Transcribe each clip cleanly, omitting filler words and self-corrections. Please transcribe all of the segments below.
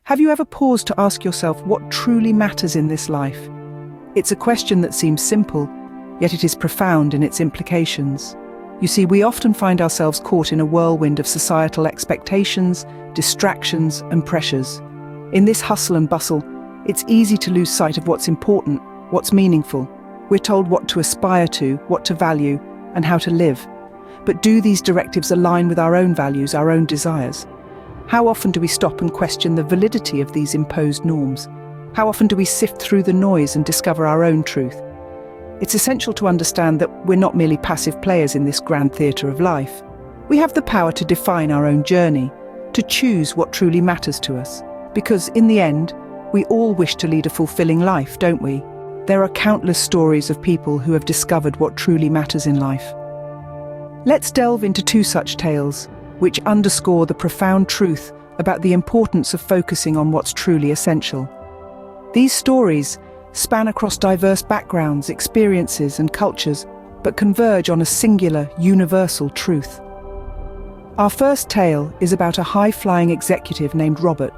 Have you ever paused to ask yourself what truly matters in this life? It's a question that seems simple, yet it is profound in its implications. You see, we often find ourselves caught in a whirlwind of societal expectations, distractions, and pressures. In this hustle and bustle, it's easy to lose sight of what's important, what's meaningful. We're told what to aspire to, what to value, and how to live. But do these directives align with our own values, our own desires? How often do we stop and question the validity of these imposed norms? How often do we sift through the noise and discover our own truth? It's essential to understand that we're not merely passive players in this grand theatre of life. We have the power to define our own journey, to choose what truly matters to us. Because in the end, we all wish to lead a fulfilling life, don't we? There are countless stories of people who have discovered what truly matters in life. Let's delve into two such tales, which underscore the profound truth about the importance of focusing on what's truly essential. These stories span across diverse backgrounds, experiences, and cultures, but converge on a singular, universal truth. Our first tale is about a high-flying executive named Robert.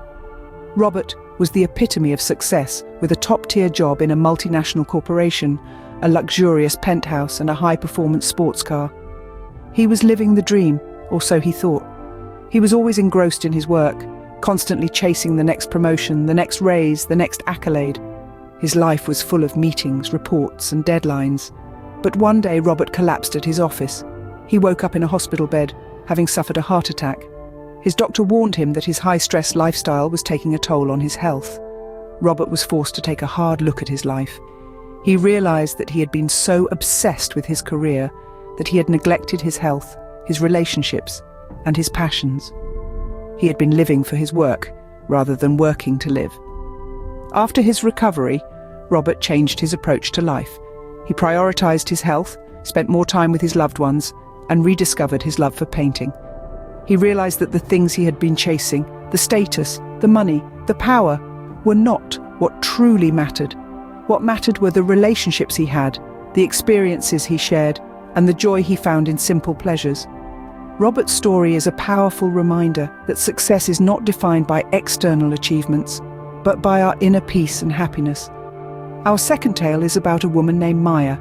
Robert was the epitome of success, with a top-tier job in a multinational corporation, a luxurious penthouse, and a high-performance sports car. He was living the dream, or so he thought. He was always engrossed in his work, constantly chasing the next promotion, the next raise, the next accolade. His life was full of meetings, reports, and deadlines. But one day Robert collapsed at his office. He woke up in a hospital bed, having suffered a heart attack. His doctor warned him that his high-stress lifestyle was taking a toll on his health. Robert was forced to take a hard look at his life. He realized that he had been so obsessed with his career that he had neglected his health, his relationships, and his passions. He had been living for his work, rather than working to live. After his recovery, Robert changed his approach to life. He prioritized his health, spent more time with his loved ones, and rediscovered his love for painting. He realized that the things he had been chasing, the status, the money, the power, were not what truly mattered. What mattered were the relationships he had, the experiences he shared, and the joy he found in simple pleasures. Robert's story is a powerful reminder that success is not defined by external achievements, but by our inner peace and happiness. Our second tale is about a woman named Maya.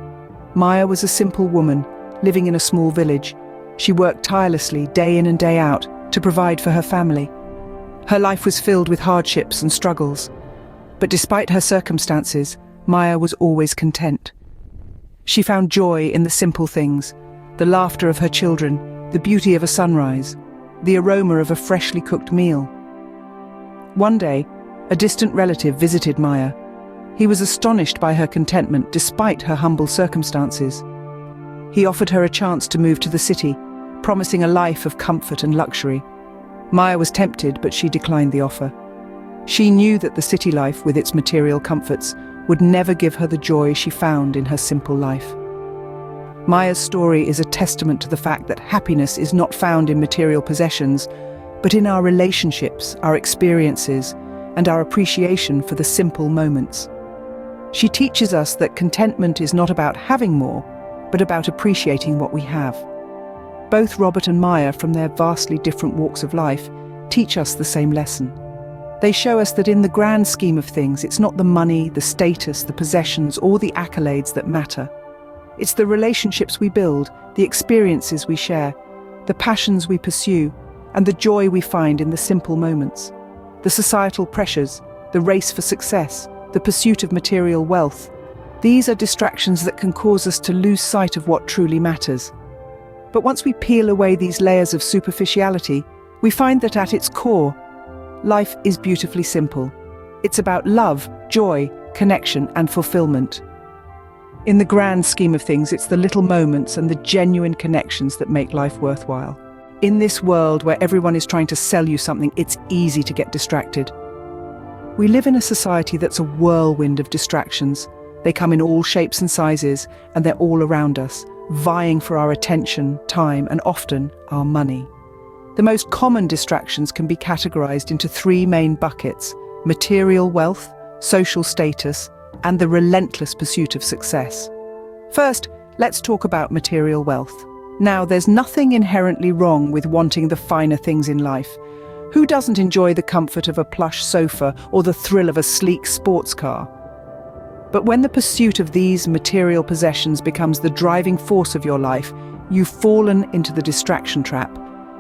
Maya was a simple woman, living in a small village. She worked tirelessly, day in and day out, to provide for her family. Her life was filled with hardships and struggles. But despite her circumstances, Maya was always content. She found joy in the simple things, the laughter of her children, the beauty of a sunrise, the aroma of a freshly cooked meal. One day, a distant relative visited Maya. He was astonished by her contentment despite her humble circumstances. He offered her a chance to move to the city, promising a life of comfort and luxury. Maya was tempted, but she declined the offer. She knew that the city life, with its material comforts, would never give her the joy she found in her simple life. Maya's story is a testament to the fact that happiness is not found in material possessions, but in our relationships, our experiences, and our appreciation for the simple moments. She teaches us that contentment is not about having more, but about appreciating what we have. Both Robert and Maya, from their vastly different walks of life, teach us the same lesson. They show us that in the grand scheme of things, it's not the money, the status, the possessions, or the accolades that matter. It's the relationships we build, the experiences we share, the passions we pursue, and the joy we find in the simple moments. The societal pressures, the race for success, the pursuit of material wealth, these are distractions that can cause us to lose sight of what truly matters. But once we peel away these layers of superficiality, we find that at its core, life is beautifully simple. It's about love, joy, connection, and fulfillment. In the grand scheme of things, it's the little moments and the genuine connections that make life worthwhile. In this world where everyone is trying to sell you something, it's easy to get distracted. We live in a society that's a whirlwind of distractions. They come in all shapes and sizes, and they're all around us, vying for our attention, time, and often our money. The most common distractions can be categorized into three main buckets: material wealth, social status, and the relentless pursuit of success. First, let's talk about material wealth. Now, there's nothing inherently wrong with wanting the finer things in life. Who doesn't enjoy the comfort of a plush sofa or the thrill of a sleek sports car? But when the pursuit of these material possessions becomes the driving force of your life, you've fallen into the distraction trap.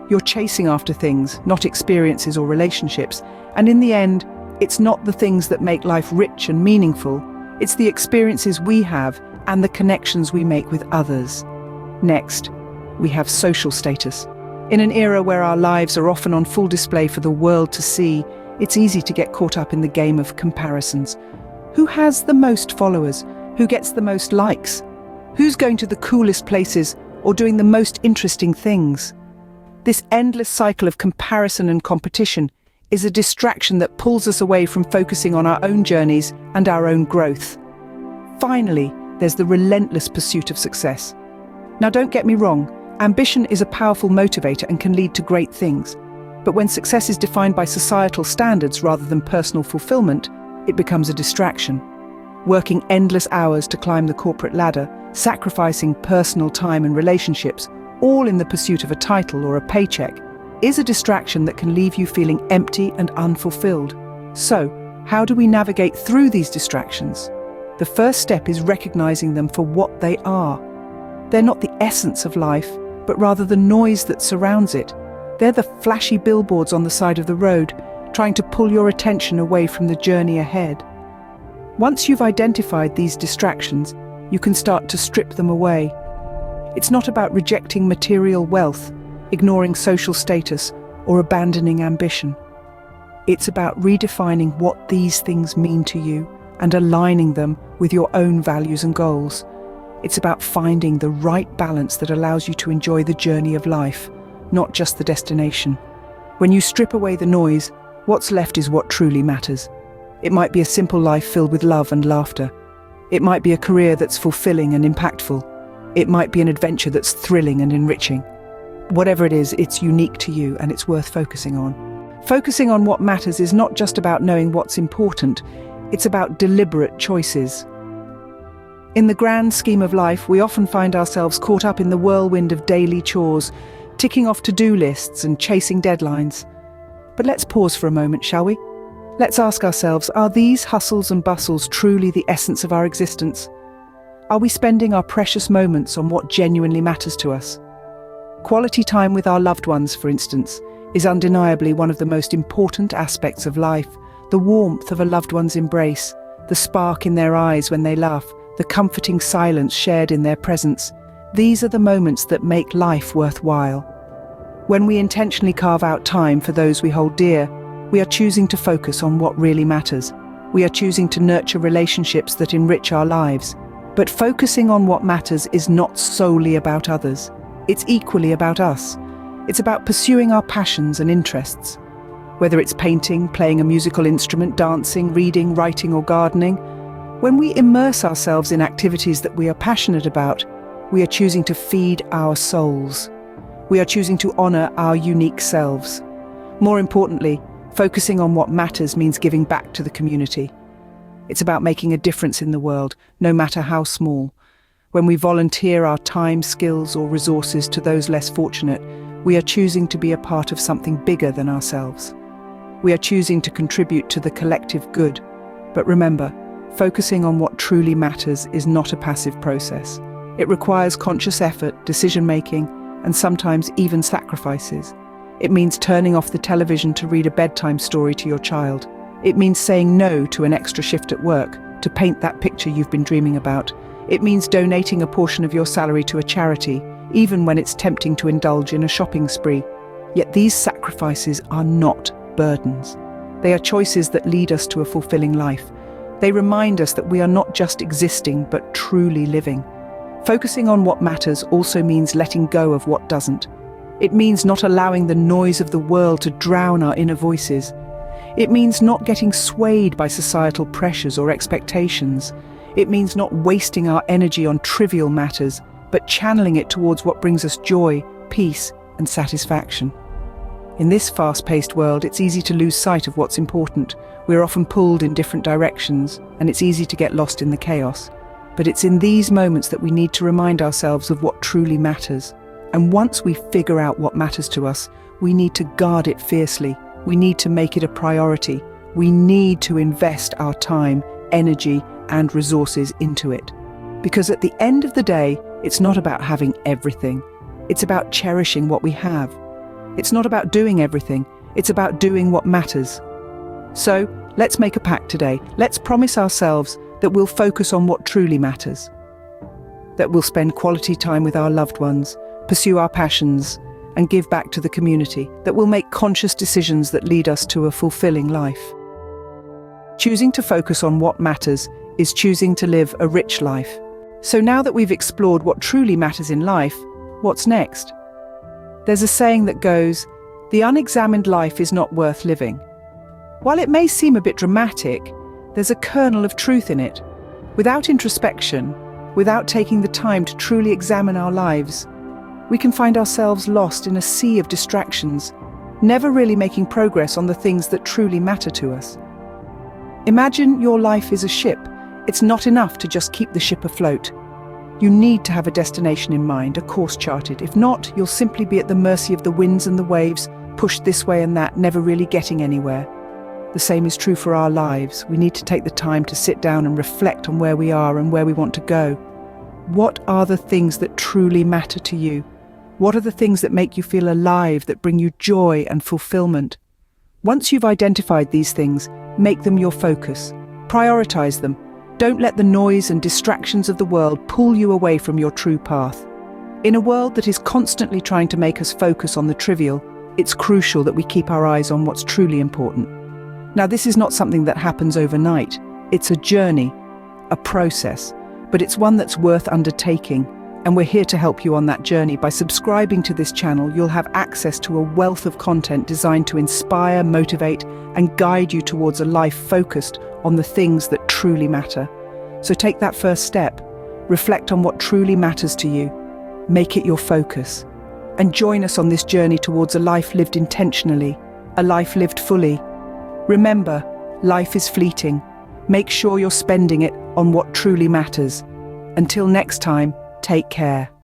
You're chasing after things, not experiences or relationships, and in the end, it's not the things that make life rich and meaningful, it's the experiences we have and the connections we make with others. Next, we have social status. In an era where our lives are often on full display for the world to see, it's easy to get caught up in the game of comparisons. Who has the most followers? Who gets the most likes? Who's going to the coolest places or doing the most interesting things? This endless cycle of comparison and competition is a distraction that pulls us away from focusing on our own journeys and our own growth. Finally, there's the relentless pursuit of success. Now, don't get me wrong, ambition is a powerful motivator and can lead to great things. But when success is defined by societal standards rather than personal fulfillment, it becomes a distraction. Working endless hours to climb the corporate ladder, sacrificing personal time and relationships, all in the pursuit of a title or a paycheck, is a distraction that can leave you feeling empty and unfulfilled. So, how do we navigate through these distractions? The first step is recognizing them for what they are. They're not the essence of life, but rather the noise that surrounds it. They're the flashy billboards on the side of the road, trying to pull your attention away from the journey ahead. Once you've identified these distractions, you can start to strip them away. It's not about rejecting material wealth, ignoring social status, or abandoning ambition. It's about redefining what these things mean to you and aligning them with your own values and goals. It's about finding the right balance that allows you to enjoy the journey of life, not just the destination. When you strip away the noise, what's left is what truly matters. It might be a simple life filled with love and laughter. It might be a career that's fulfilling and impactful. It might be an adventure that's thrilling and enriching. Whatever it is, it's unique to you and it's worth focusing on. Focusing on what matters is not just about knowing what's important, it's about deliberate choices. In the grand scheme of life, we often find ourselves caught up in the whirlwind of daily chores, ticking off to-do lists and chasing deadlines. But let's pause for a moment, shall we? Let's ask ourselves, are these hustles and bustles truly the essence of our existence? Are we spending our precious moments on what genuinely matters to us? Quality time with our loved ones, for instance, is undeniably one of the most important aspects of life. The warmth of a loved one's embrace, the spark in their eyes when they laugh, the comforting silence shared in their presence. These are the moments that make life worthwhile. When we intentionally carve out time for those we hold dear, we are choosing to focus on what really matters. We are choosing to nurture relationships that enrich our lives. But focusing on what matters is not solely about others. It's equally about us. It's about pursuing our passions and interests. Whether it's painting, playing a musical instrument, dancing, reading, writing, or gardening, when we immerse ourselves in activities that we are passionate about, we are choosing to feed our souls. We are choosing to honor our unique selves. More importantly, focusing on what matters means giving back to the community. It's about making a difference in the world, no matter how small. When we volunteer our time, skills, or resources to those less fortunate, we are choosing to be a part of something bigger than ourselves. We are choosing to contribute to the collective good. But remember, focusing on what truly matters is not a passive process. It requires conscious effort, decision-making, and sometimes even sacrifices. It means turning off the television to read a bedtime story to your child. It means saying no to an extra shift at work to paint that picture you've been dreaming about. It means donating a portion of your salary to a charity, even when it's tempting to indulge in a shopping spree. Yet these sacrifices are not burdens. They are choices that lead us to a fulfilling life. They remind us that we are not just existing, but truly living. Focusing on what matters also means letting go of what doesn't. It means not allowing the noise of the world to drown our inner voices. It means not getting swayed by societal pressures or expectations. It means not wasting our energy on trivial matters, but channeling it towards what brings us joy, peace, and satisfaction. In this fast-paced world, it's easy to lose sight of what's important. We're often pulled in different directions, and it's easy to get lost in the chaos. But it's in these moments that we need to remind ourselves of what truly matters. And once we figure out what matters to us, we need to guard it fiercely. we need to make it a priority. We need to invest our time, energy, and resources into it. Because at the end of the day, it's not about having everything. It's about cherishing what we have. It's not about doing everything. It's about doing what matters. So, let's make a pact today. Let's promise ourselves that we'll focus on what truly matters. That we'll spend quality time with our loved ones, pursue our passions, and give back to the community. That we'll make conscious decisions that lead us to a fulfilling life. Choosing to focus on what matters is choosing to live a rich life. So now that we've explored what truly matters in life, what's next? There's a saying that goes, "The unexamined life is not worth living." While it may seem a bit dramatic, there's a kernel of truth in it. Without introspection, without taking the time to truly examine our lives, we can find ourselves lost in a sea of distractions, never really making progress on the things that truly matter to us. Imagine your life is a ship. It's not enough to just keep the ship afloat. You need to have a destination in mind, a course charted. If not, you'll simply be at the mercy of the winds and the waves, pushed this way and that, never really getting anywhere. The same is true for our lives. We need to take the time to sit down and reflect on where we are and where we want to go. What are the things that truly matter to you? What are the things that make you feel alive, that bring you joy and fulfillment? Once you've identified these things, make them your focus. Prioritize them. Don't let the noise and distractions of the world pull you away from your true path. In a world that is constantly trying to make us focus on the trivial, it's crucial that we keep our eyes on what's truly important. Now, this is not something that happens overnight. It's a journey, a process, but it's one that's worth undertaking. And we're here to help you on that journey. By subscribing to this channel, you'll have access to a wealth of content designed to inspire, motivate, and guide you towards a life focused on the things that truly matter. So take that first step. Reflect on what truly matters to you. Make it your focus. And join us on this journey towards a life lived intentionally, a life lived fully. Remember, life is fleeting. Make sure you're spending it on what truly matters. Until next time, take care.